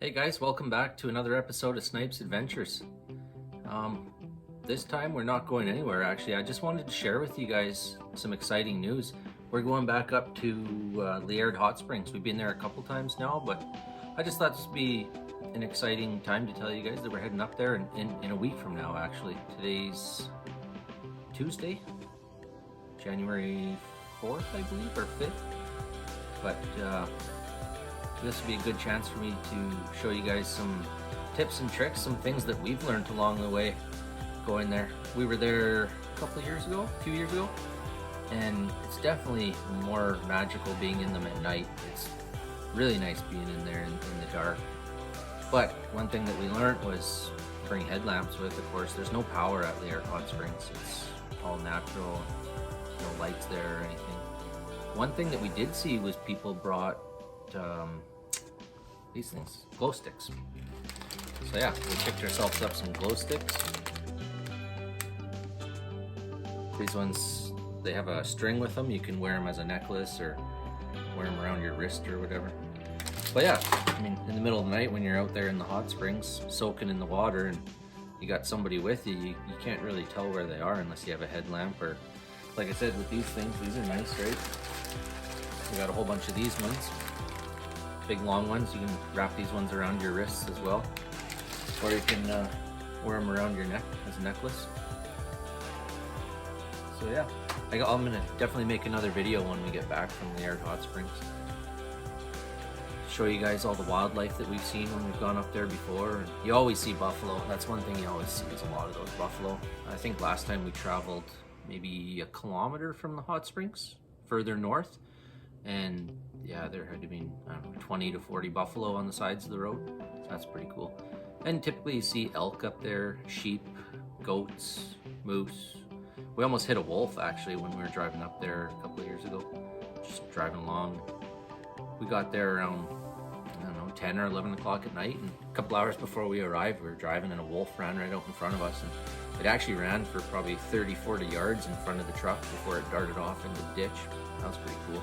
Hey guys, welcome back to another episode of Snipes Adventures. This time we're not going anywhere actually. I just wanted to share with you guys some exciting news. We're going back up to Liard Hot Springs. We've been there a couple times now, but I just thought this would be an exciting time to tell you guys that we're heading up there in a week from now actually. Today's Tuesday, January 4th I believe, or 5th. But this would be a good chance for me to show you guys some tips and tricks, some things that we've learned along the way going there. We were there a few years ago, and it's definitely more magical being in them at night. It's really nice being in there in the dark. But one thing that we learned was bring headlamps with, of course. There's no power at Liard Hot Springs. It's all natural, no lights there or anything. One thing that we did see was people brought these things, glow sticks. So yeah, we picked ourselves up some glow sticks. These ones, they have a string with them. You can wear them as a necklace or wear them around your wrist or whatever. But yeah, I mean, in the middle of the night when you're out there in the hot springs, soaking in the water, and you got somebody with you, you can't really tell where they are unless you have a headlamp, or like I said, with these things, these are nice, right? We got a whole bunch of these ones. Big long ones. You can wrap these ones around your wrists as well, or you can wear them around your neck as a necklace. So yeah, I'm gonna definitely make another video when we get back from Liard Hot Springs. Show you guys all the wildlife that we've seen when we've gone up there before. And you always see buffalo. That's one thing you always see, is a lot of those buffalo. I think last time we traveled maybe a kilometer from the hot springs, further north, and yeah, there had to be, I don't know, 20 to 40 buffalo on the sides of the road. So that's pretty cool. And typically you see elk up there, sheep, goats, moose. We almost hit a wolf actually when we were driving up there a couple of years ago. Just driving along. We got there around, I don't know, 10 or 11 o'clock at night, and a couple hours before we arrived, we were driving and a wolf ran right out in front of us. And it actually ran for probably 30, 40 yards in front of the truck before it darted off into the ditch. That was pretty cool.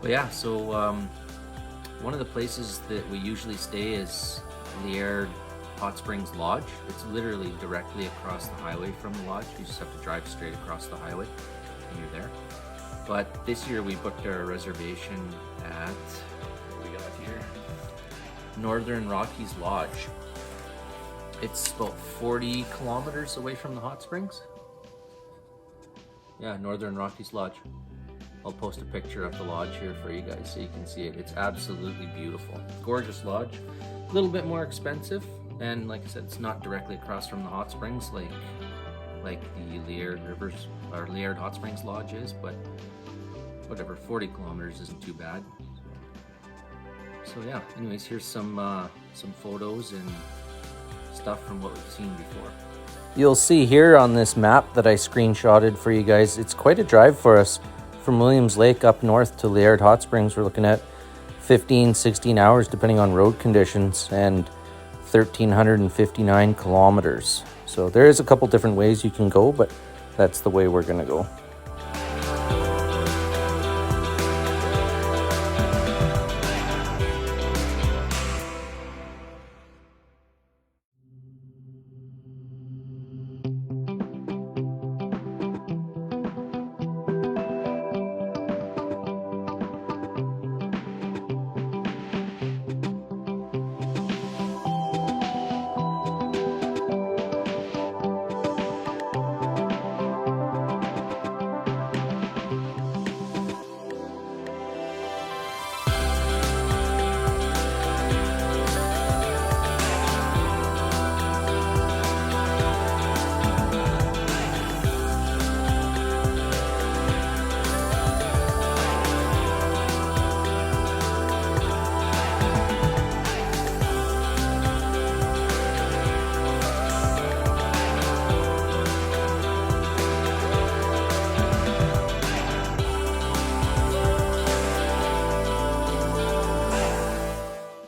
But yeah, so one of the places that we usually stay is Liard Hot Springs Lodge. It's literally directly across the highway from the lodge. You just have to drive straight across the highway and you're there. But this year we booked our reservation at, what do we got here? Northern Rockies Lodge. It's about 40 kilometers away from the hot springs. Yeah, Northern Rockies Lodge. I'll post a picture of the lodge here for you guys so you can see it. It's absolutely beautiful. Gorgeous lodge. A little bit more expensive, and like I said, it's not directly across from the hot springs like the Liard Rivers or Liard Hot Springs Lodge is, but whatever, 40 kilometers isn't too bad. So yeah, anyways, here's some photos and stuff from what we've seen before. You'll see here on this map that I screenshotted for you guys, it's quite a drive for us. From Williams Lake up north to Liard Hot Springs, we're looking at 15, 16 hours depending on road conditions, and 1,359 kilometers. So there is a couple different ways you can go, but that's the way we're gonna go.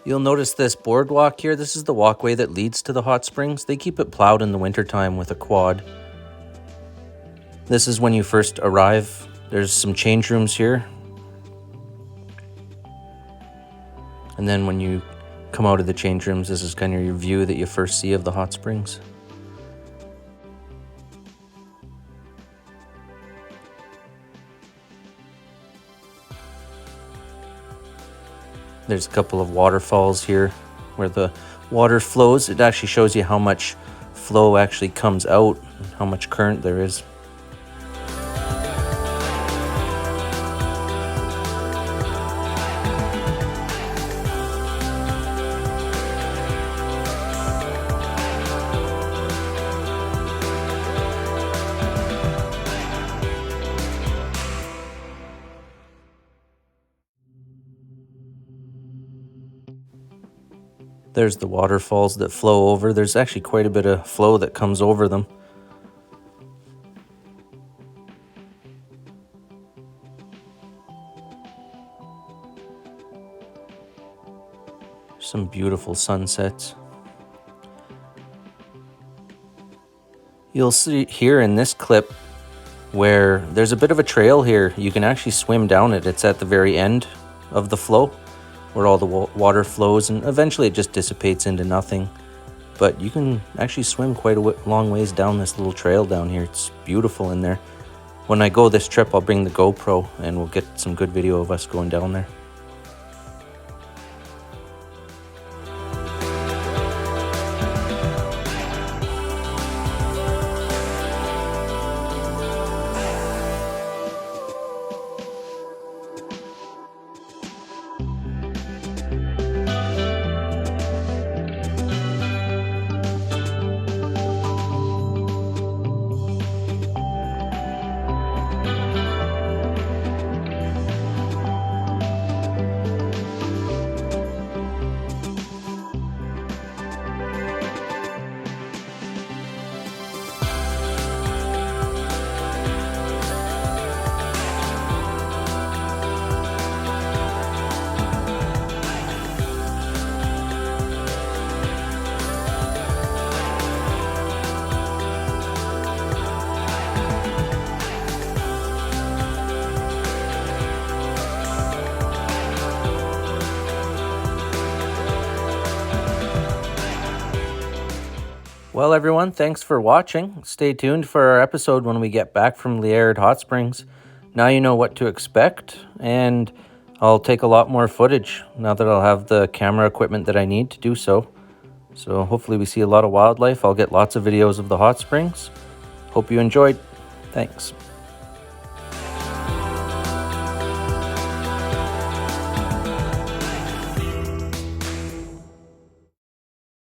You'll notice this boardwalk here. This is the walkway that leads to the hot springs. They keep it plowed in the wintertime with a quad. This is when you first arrive. There's some change rooms here. And then when you come out of the change rooms, this is kind of your view that you first see of the hot springs. There's a couple of waterfalls here where the water flows. It actually shows you how much flow actually comes out and how much current there is. There's the waterfalls that flow over. There's actually quite a bit of flow that comes over them. Some beautiful sunsets. You'll see here in this clip where there's a bit of a trail here. You can actually swim down it. It's at the very end of the flow where all the water flows, and eventually it just dissipates into nothing. But you can actually swim quite a long ways down this little trail down here. It's beautiful in there. When I go this trip, I'll bring the GoPro and we'll get some good video of us going down there. Well, everyone, thanks for watching. Stay tuned for our episode when we get back from Liard Hot Springs. Now you know what to expect, and I'll take a lot more footage now that I'll have the camera equipment that I need to do so. So hopefully we see a lot of wildlife. I'll get lots of videos of the hot springs. Hope you enjoyed. Thanks.